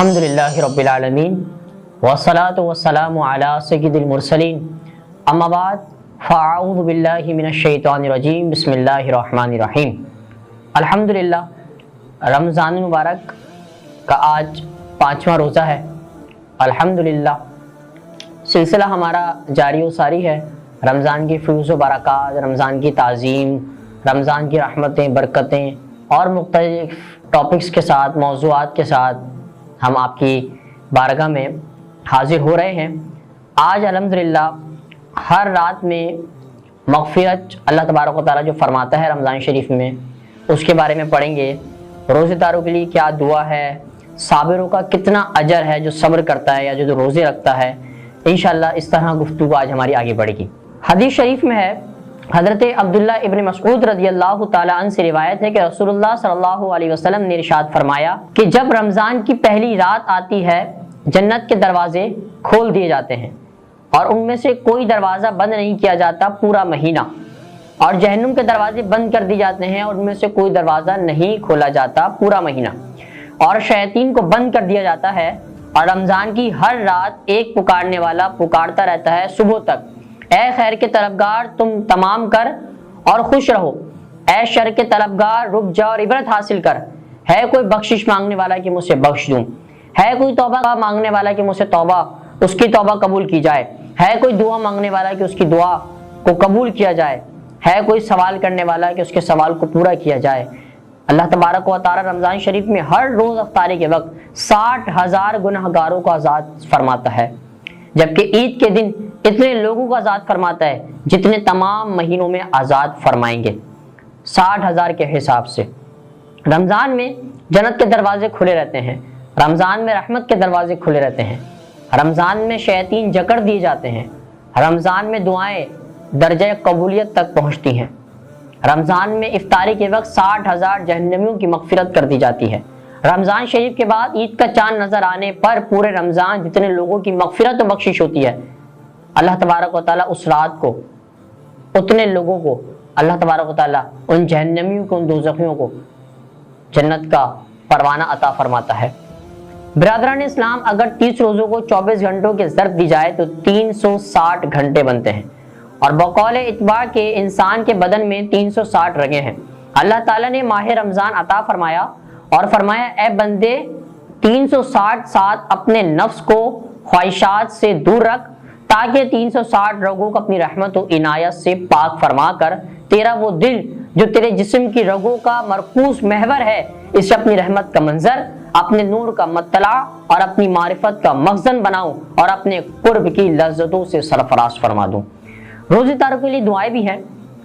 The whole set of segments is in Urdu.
الحمدللہ رب العالمین والصلاة والسلام علی سید المرسلین اما بعد فاعوذ باللہ من الشیطان الرجیم بسم اللہ الرحمن الرحیم۔ الحمدللہ رمضان المبارک کا آج 5واں روزہ ہے۔ الحمدللہ سلسلہ ہمارا جاری و ساری ہے، رمضان کی فیوز و برکات، رمضان کی تعظیم، رمضان کی رحمتیں، برکتیں اور مختلف ٹاپکس کے ساتھ، موضوعات کے ساتھ ہم آپ کی بارگاہ میں حاضر ہو رہے ہیں۔ آج الحمدللہ ہر رات میں مغفرت اللہ تبارک و تعالیٰ جو فرماتا ہے رمضان شریف میں، اس کے بارے میں پڑھیں گے۔ روزے داروں کے لیے کیا دعا ہے، صابروں کا کتنا اجر ہے جو صبر کرتا ہے یا جو روزے رکھتا ہے، انشاءاللہ اس طرح گفتگو آج ہماری آگے بڑھے گی۔ حدیث شریف میں ہے، حضرت عبداللہ ابن مسعود رضی اللہ تعالیٰ عنہ سے روایت ہے کہ رسول اللہ صلی اللہ علیہ وسلم نے ارشاد فرمایا کہ جب رمضان کی پہلی رات آتی ہے، جنت کے دروازے کھول دیے جاتے ہیں اور ان میں سے کوئی دروازہ بند نہیں کیا جاتا پورا مہینہ، اور جہنم کے دروازے بند کر دیے جاتے ہیں اور ان میں سے کوئی دروازہ نہیں کھولا جاتا پورا مہینہ، اور شیاطین کو بند کر دیا جاتا ہے، اور رمضان کی ہر رات ایک پکارنے والا پکارتا رہتا ہے صبح تک، اے خیر کے طلبگار تم تمام کر اور خوش رہو، اے شر کے طلبگار رک جا اور عبرت حاصل کر، ہے کوئی بخشش مانگنے والا کہ مجھ سے بخش دوں، ہے کوئی توبہ مانگنے والا کہ مجھ سے توبہ اس کی توبہ قبول کی جائے، ہے کوئی دعا مانگنے والا کہ اس کی دعا کو قبول کیا جائے، ہے کوئی سوال کرنے والا کہ اس کے سوال کو پورا کیا جائے۔ اللہ تبارک و تعالی رمضان شریف میں ہر روز افطاری کے وقت 60,000 گنہگاروں کو آزاد فرماتا ہے، جبکہ عید کے دن اتنے لوگوں کو آزاد فرماتا ہے جتنے تمام مہینوں میں آزاد فرمائیں گے، 60,000 کے حساب سے۔ رمضان میں جنت کے دروازے کھلے رہتے ہیں، رمضان میں رحمت کے دروازے کھلے رہتے ہیں، رمضان میں شیاطین جکڑ دیے جاتے ہیں، رمضان میں دعائیں درجہ قبولیت تک پہنچتی ہیں، رمضان میں افطاری کے وقت 60,000 جہنمیوں کی مغفرت کر دی جاتی ہے۔ رمضان شریف کے بعد عید کا چاند نظر آنے پر پورے رمضان جتنے لوگوں کی مغفرت و بخشش ہوتی ہے، اللہ تبارک و تعالیٰ اس رات کو اتنے لوگوں کو اللہ تبارک و تعالیٰ ان جہنمیوں کو، ان دوزخیوں کو جنت کا پروانہ عطا فرماتا ہے۔ برادران اسلام، اگر 30 روزوں کو 24 گھنٹوں کے ضرب دی جائے تو 360 گھنٹے بنتے ہیں، اور بقول اتباع کے انسان کے بدن میں 360 رگیں ہیں۔ اللہ تعالیٰ نے ماہ رمضان عطا فرمایا اور فرمایا، اے بندے 360 ساتھ اپنے نفس کو خواہشات سے دور رکھ، تاکہ 360 رگوں کو اپنی رحمت و عنایت سے پاک فرما کر تیرا وہ دل جو تیرے جسم کی رگوں کا مرکوز محور ہے، اسے اپنی رحمت کا منظر، اپنے نور کا مطلع اور اپنی معرفت کا مخزن بناؤں اور اپنے قرب کی لذتوں سے سرفراز فرما دوں۔ روزے داروں کے لیے دعائیں بھی ہیں۔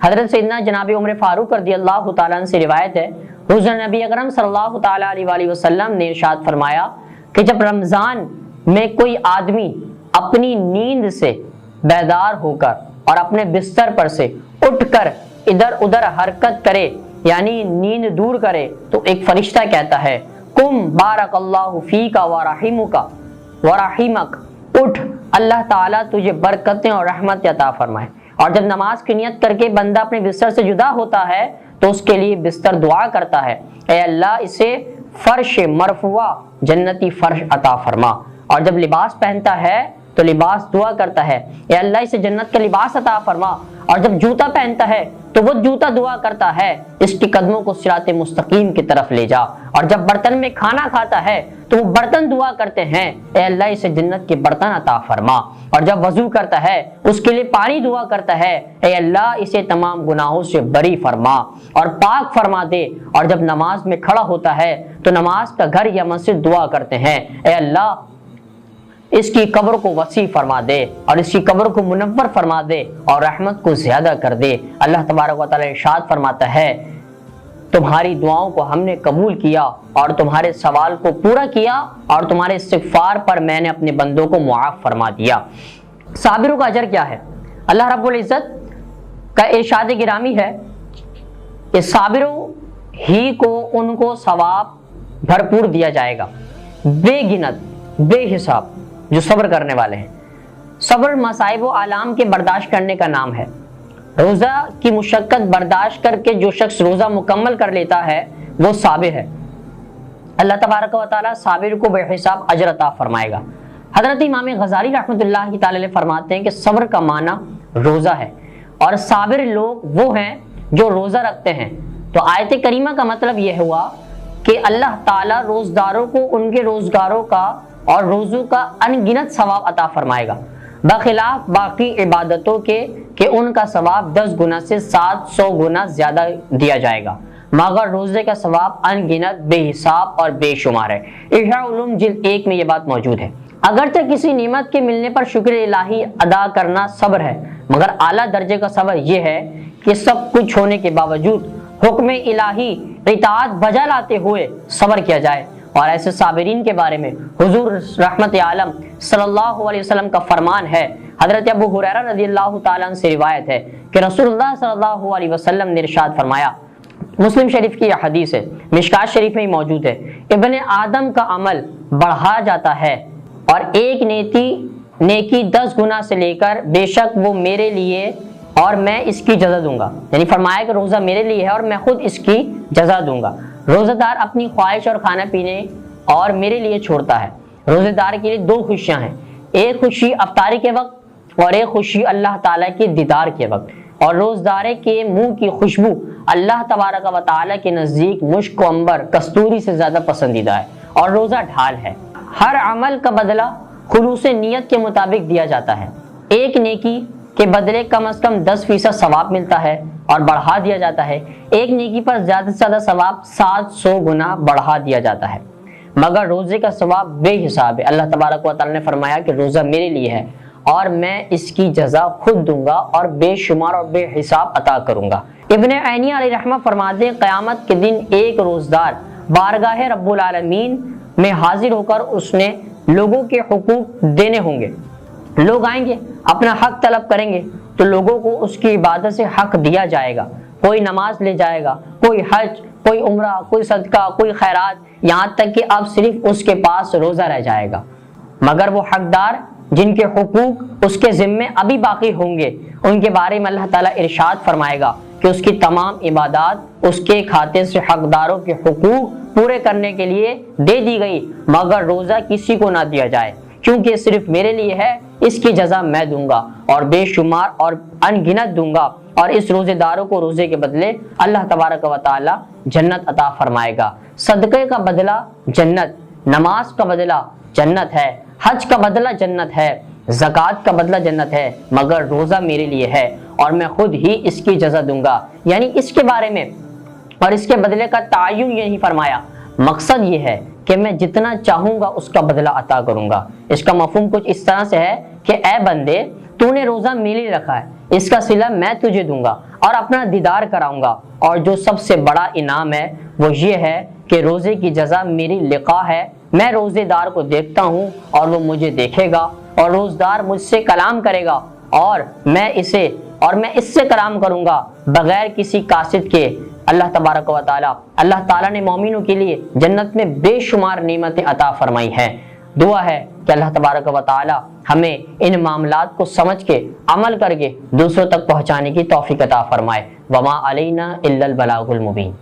حضرت سیدنا جناب عمر فاروق رضی اللہ تعالیٰ عنہ سے روایت ہے، حضور نبی اکرم صلی اللہ تعالیٰ علیہ وسلم نے ارشاد فرمایا کہ جب رمضان میں کوئی آدمی اپنی نیند سے بیدار ہو کر اور اپنے بستر پر سے اٹھ کر ادھر ادھر حرکت کرے، یعنی نیند دور کرے، تو ایک فرشتہ کہتا ہے، قم بارک اللہ فیک ورحمک ورحمک، اٹھ اللہ تعالیٰ تجھے برکتیں اور رحمت عطا فرمائے۔ اور جب نماز کی نیت کر کے بندہ اپنے بستر سے جدا ہوتا ہے تو اس کے لیے بستر دعا کرتا ہے، اے اللہ اسے فرش مرفوع جنتی فرش عطا فرما۔ اور جب لباس پہنتا ہے تو لباس دعا کرتا ہے، اے اللہ اسے جنت کا لباس عطا فرما۔ اور جب جوتا پہنتا ہے تو وہ جوتا دعا کرتا ہے، اس کی قدموں کو صراط مستقیم کی طرف لے جا۔ اور جب برتن میں کھانا کھاتا ہے تو وہ برتن دعا کرتے ہیں، اے اللہ اسے جنت کے برتن عطا فرما۔ اور جب وضو کرتا ہے اس کے لیے پانی دعا کرتا ہے، اے اللہ اسے تمام گناہوں سے بری فرما اور پاک فرما دے۔ اور جب نماز میں کھڑا ہوتا ہے تو نماز کا گھر یا مسجد دعا کرتے ہیں، اے اللہ اس کی قبر کو وسیع فرما دے اور اس کی قبر کو منور فرما دے اور رحمت کو زیادہ کر دے۔ اللہ تبارک و تعالیٰ ارشاد فرماتا ہے، تمہاری دعاؤں کو ہم نے قبول کیا اور تمہارے سوال کو پورا کیا اور تمہارے استغفار پر میں نے اپنے بندوں کو معاف فرما دیا۔ صابروں کا اجر کیا ہے؟ اللہ رب العزت کا ارشاد گرامی ہے کہ صابروں ہی کو ان کو ثواب بھرپور دیا جائے گا، بے گنت بے حساب، جو صبر کرنے والے ہیں۔ صبر مصائب و آلام کے برداشت کرنے کا نام ہے۔ روزہ کی مشقت برداشت کر کے جو شخص روزہ مکمل کر لیتا ہے وہ صابر ہے۔ اللہ تبارک و تعالیٰ صابر کو بے حساب اجر عطا فرمائے گا۔ حضرت امام غزالی رحمۃ اللہ تعالی علیہ فرماتے ہیں کہ صبر کا معنی روزہ ہے، اور صابر لوگ وہ ہیں جو روزہ رکھتے ہیں۔ تو آیت کریمہ کا مطلب یہ ہوا کہ اللہ تعالیٰ روزداروں کو ان کے روزگاروں کا اور روزوں کا ان گنت ثواب عطا فرمائے گا، بخلاف باقی عبادتوں کے کہ ان کا ثواب 10 گنا سے 700 گنا زیادہ دیا جائے گا، مگر روزے کا ثواب ان گنت بے حساب اور بے شمار ہے۔ احیاء علوم جلد 1 میں یہ بات موجود ہے۔ اگرچہ کسی نعمت کے ملنے پر شکر الہی ادا کرنا صبر ہے، مگر اعلیٰ درجے کا صبر یہ ہے کہ سب کچھ ہونے کے باوجود حکم الہی اطاعت بجا لاتے ہوئے صبر کیا جائے۔ اور ایسے صابرین کے بارے میں حضور رحمت عالم صلی اللہ علیہ وسلم کا فرمان ہے، حضرت ابو ہریرہ رضی اللہ تعالیٰ عنہ سے روایت ہے کہ رسول اللہ صلی اللہ علیہ وسلم نے ارشاد فرمایا، مسلم شریف کی یہ حدیث ہے، مشکات شریف میں ہی موجود ہے، ابن آدم کا عمل بڑھا جاتا ہے اور ایک نیکی 10 گنا سے لے کر بے شک وہ میرے لیے اور میں اس کی جزا دوں گا۔ یعنی فرمایا کہ روزہ میرے لیے ہے اور میں خود اس کی جزا دوں گا۔ روزہ دار اپنی خواہش اور کھانا پینے اور میرے لیے چھوڑتا ہے۔ روزہ دار کے لیے 2 خوشیاں ہیں، ایک خوشی افطاری کے وقت اور ایک خوشی اللہ تعالیٰ کے دیدار کے وقت۔ اور روزدارے کے منہ کی خوشبو اللہ تبارک و تعالیٰ کے نزدیک مشک و عنبر کستوری سے زیادہ پسندیدہ ہے، اور روزہ ڈھال ہے۔ ہر عمل کا بدلہ خلوص نیت کے مطابق دیا جاتا ہے۔ ایک نیکی کے بدلے کم از کم 10% ثواب ملتا ہے اور بڑھا دیا جاتا ہے، ایک نیکی پر زیادہ سے زیادہ ثواب 700 گنا بڑھا دیا جاتا ہے، مگر روزے کا ثواب بے حساب ہے۔ اللہ تبارک و تعالیٰ نے فرمایا کہ روزہ میرے لیے ہے اور میں اس کی جزا خود دوں گا اور بے شمار اور بے حساب عطا کروں گا۔ ابن عینی علیہ رحمہ فرماتے ہیں، قیامت کے دن ایک روزدار بارگاہ رب العالمین میں حاضر ہو کر اس نے لوگوں کے حقوق دینے ہوں گے۔ لوگ آئیں گے، اپنا حق طلب کریں گے، تو لوگوں کو اس کی عبادت سے حق دیا جائے گا۔ کوئی نماز لے جائے گا، کوئی حج، کوئی عمرہ، کوئی صدقہ، کوئی خیرات، یہاں تک کہ اب صرف اس کے پاس روزہ رہ جائے گا، مگر وہ حقدار جن کے حقوق اس کے ذمے ابھی باقی ہوں گے، ان کے بارے میں اللہ تعالیٰ ارشاد فرمائے گا کہ اس کی تمام عبادات اس کے کھاتے سے حقداروں کے حقوق پورے کرنے کے لیے دے دی گئی، مگر روزہ کسی کو نہ دیا جائے، کیونکہ یہ صرف میرے لیے ہے، اس کی جزا میں دوں گا اور بے شمار اور ان گنت دوں گا۔ اور اس روزے داروں کو روزے کے بدلے اللہ تبارک و تعالی جنت عطا فرمائے گا۔ صدقے کا بدلہ جنت، نماز کا بدلہ جنت ہے، حج کا بدلہ جنت ہے، زکوٰۃ کا بدلہ جنت ہے، مگر روزہ میرے لیے ہے اور میں خود ہی اس کی جزا دوں گا۔ یعنی اس کے بارے میں اور اس کے بدلے کا تعین نہیں فرمایا، مقصد یہ ہے کہ میں جتنا چاہوں گا اس کا بدلہ عطا کروں گا۔ اس کا مفہوم کچھ اس طرح سے ہے کہ اے بندے، تو نے روزہ میرے لیے رکھا ہے، اس کا صلہ میں تجھے دوں گا اور اپنا دیدار کراؤں گا، اور جو سب سے بڑا انعام ہے وہ یہ ہے کہ روزے کی جزا میری لقاء ہے۔ میں روزے دار کو دیکھتا ہوں اور وہ مجھے دیکھے گا، اور روزدار مجھ سے کلام کرے گا اور میں اس سے کلام کروں گا بغیر کسی قاصد کے۔ اللہ تبارک و تعالی، اللہ تعالیٰ نے مومنوں کے لیے جنت میں بے شمار نعمتیں عطا فرمائی ہیں۔ دعا ہے کہ اللہ تبارک و تعالی ہمیں ان معاملات کو سمجھ کے عمل کر کے دوسروں تک پہنچانے کی توفیق عطا فرمائے۔ وما علینا الا البلاغ المبین۔